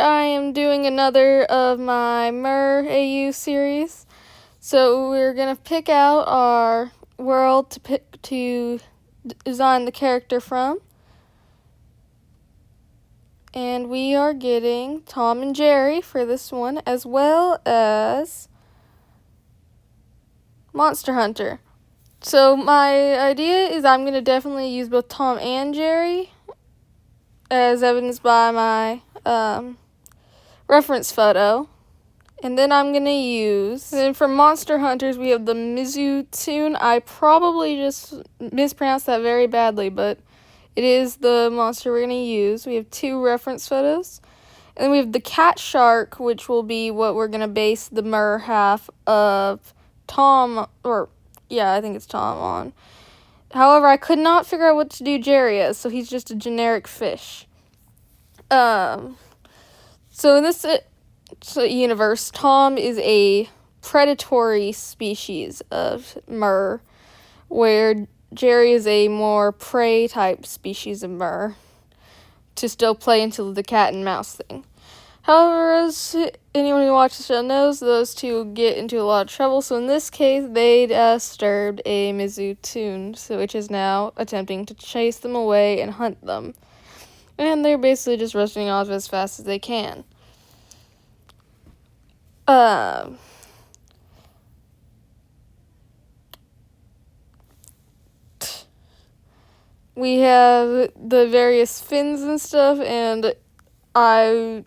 I am doing another of my Mer AU series. So we're going to pick out our world to design the character from. And we are getting Tom and Jerry for this one, as well as Monster Hunter. So my idea is I'm going to definitely use both Tom and Jerry, as evidenced by my reference photo. And then I'm going to use, then for Monster Hunters, we have the Mizu tune. I probably just mispronounced that very badly, but it is the monster we're going to use. We have 2 reference photos. And then we have the cat shark, which will be what we're going to base the Mer half of Tom, I think it's Tom on. However, I could not figure out what to do Jerry as, so he's just a generic fish. So in this universe, Tom is a predatory species of Mer, where Jerry is a more prey type species of Mer, to still play into the cat and mouse thing. However, as anyone who watches the show knows, those two get into a lot of trouble, so in this case, they disturbed a Mizu tune, which is now attempting to chase them away and hunt them. And they're basically just rushing off as fast as they can. We have the various fins and stuff, and I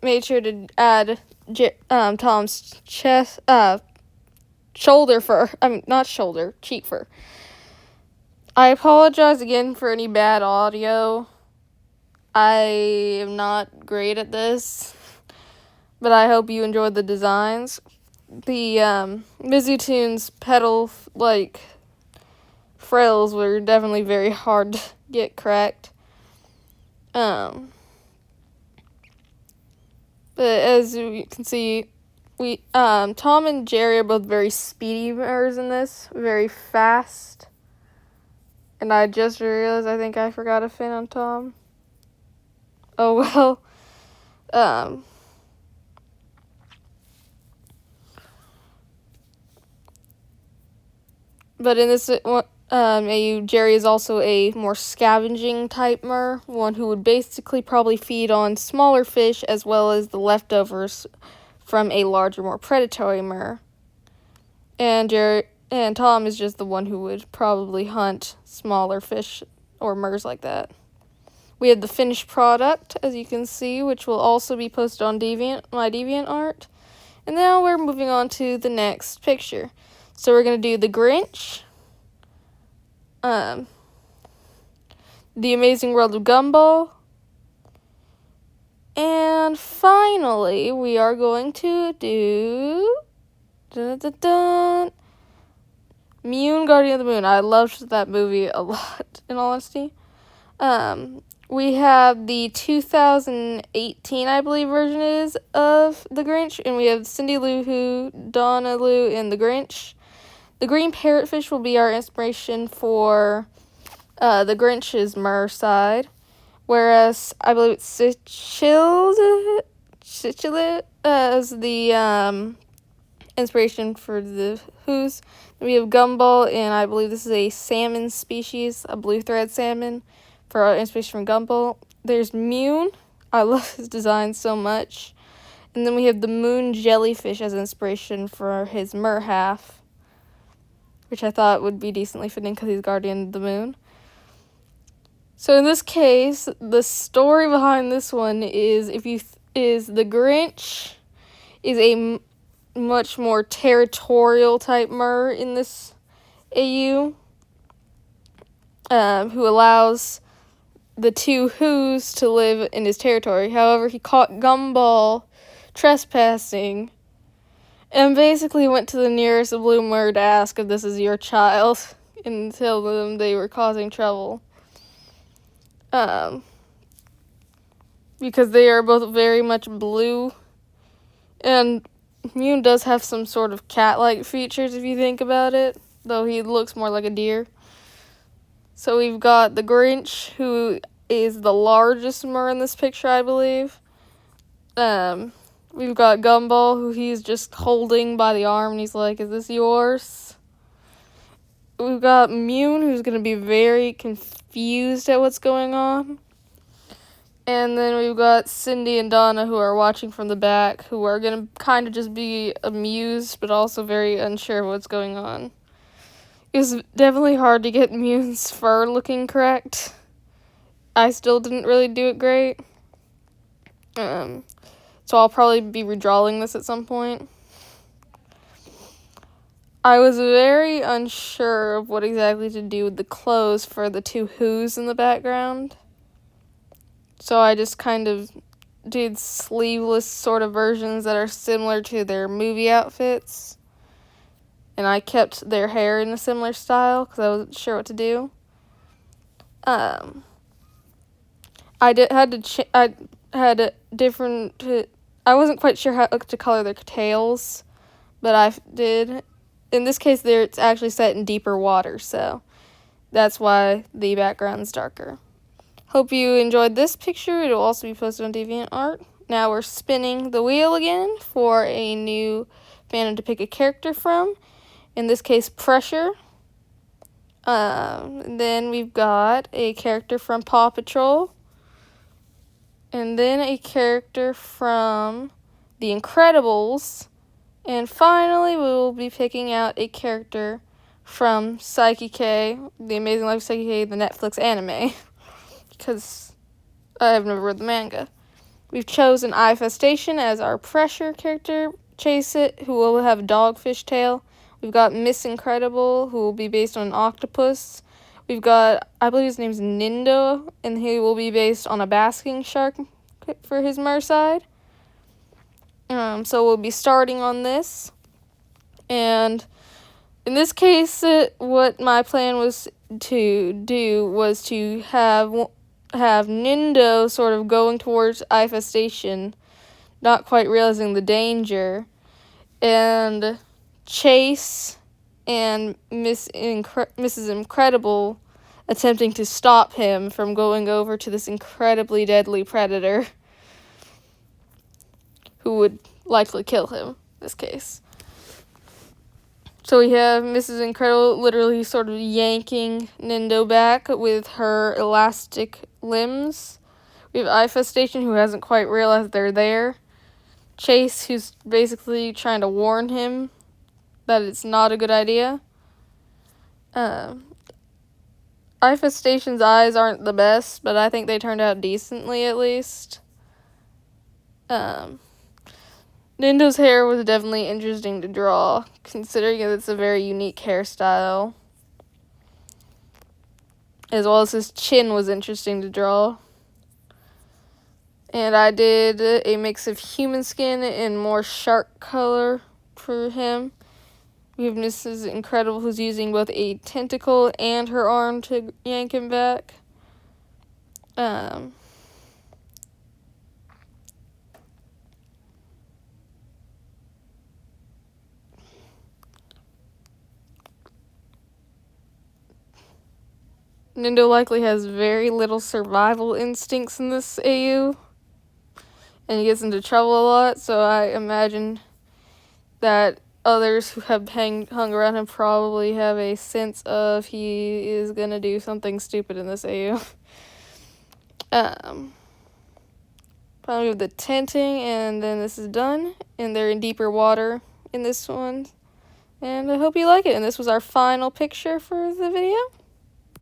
made sure to add Tom's chest, shoulder fur. Cheek fur. I apologize again for any bad audio. I am not great at this, but I hope you enjoyed the designs. The Mizutune's pedal, frills were definitely very hard to get correct. But as you can see, Tom and Jerry are both very speedy Mers in this, very fast. And I just realized I think I forgot a fin on Tom. Oh well. But in this Jerry is also a more scavenging type Mer, one who would basically probably feed on smaller fish as well as the leftovers from a larger, more predatory Mer. And Tom is just the one who would probably hunt smaller fish or Mers like that. We have the finished product, as you can see, which will also be posted on my deviantart. And now we're moving on to the next picture. So we're going to do the Grinch, The Amazing World of Gumball, and finally we are going to do Moon, Guardian of the Moon. I loved that movie a lot, in all honesty. We have the 2018, I believe, version is of The Grinch, and we have Cindy Lou Who, Donna Lou, and The Grinch. The green parrotfish will be our inspiration for The Grinch's Mer side, whereas I believe it's Sicily as the inspiration for the Who's. We have Gumball, and I believe this is a salmon species, a blue thread salmon, for our inspiration from Gumball. There's Moon. I love his design so much. And then we have the moon jellyfish as inspiration for his Mer half, which I thought would be decently fitting because he's Guardian of the Moon. So in this case, the story behind this one is the Grinch is a much more territorial type Mer in this AU, who allows the 2 Who's to live in his territory. However, he caught Gumball trespassing and basically went to the nearest blue Mer to ask if this is your child and tell them they were causing trouble. Because they are both very much blue, and Moon does have some sort of cat-like features if you think about it, though he looks more like a deer. So we've got the Grinch, who is the largest Mer in this picture, I believe. We've got Gumball, who he's just holding by the arm, and he's like, "Is this yours?" We've got Mune, who's going to be very confused at what's going on. And then we've got Cindy and Donna, who are watching from the back, who are going to kind of just be amused, but also very unsure of what's going on. It was definitely hard to get Mune's fur looking correct. I still didn't really do it great. So I'll probably be redrawing this at some point. I was very unsure of what exactly to do with the clothes for the two Who's in the background. So I just kind of did sleeveless sort of versions that are similar to their movie outfits. And I kept their hair in a similar style because I wasn't sure what to do. I wasn't quite sure how to color their tails, but I did. In this case, it's actually set in deeper water, so that's why the background's darker. Hope you enjoyed this picture. It will also be posted on DeviantArt. Now we're spinning the wheel again for a new fandom to pick a character from. In this case, Pressure. Then we've got a character from Paw Patrol. And then a character from The Incredibles. And finally, we will be picking out a character from Psyche K, The Amazing Life of Psyche K, the Netflix anime, because I have never read the manga. We've chosen Ifestation as our Pressure character, Chase It, who will have a dogfish tail. We've got Miss Incredible, who will be based on an octopus. We've got, I believe his name's Nindo, and he will be based on a basking shark for his mer side. So we'll be starting on this. And in this case, what my plan was to do was to have Nindo sort of going towards Ifestation, not quite realizing the danger, and Chase and Mrs. Incredible attempting to stop him from going over to this incredibly deadly predator who would likely kill him in this case. So we have Mrs. Incredible literally sort of yanking Nindo back with her elastic limbs. We have Ifestation, who hasn't quite realized they're there. Chase, who's basically trying to warn him that it's not a good idea. Ifestation's eyes aren't the best, but I think they turned out decently at least. Nindo's hair was definitely interesting to draw, considering it's a very unique hairstyle. As well as his chin was interesting to draw. And I did a mix of human skin and more shark color for him. We have Mrs. Incredible, who's using both a tentacle and her arm to yank him back. Nindo likely has very little survival instincts in this AU, and he gets into trouble a lot, so I imagine that others who have hung around him probably have a sense of he is going to do something stupid in this AU. Finally with the tenting, and then this is done, and they're in deeper water in this one. And I hope you like it, and this was our final picture for the video.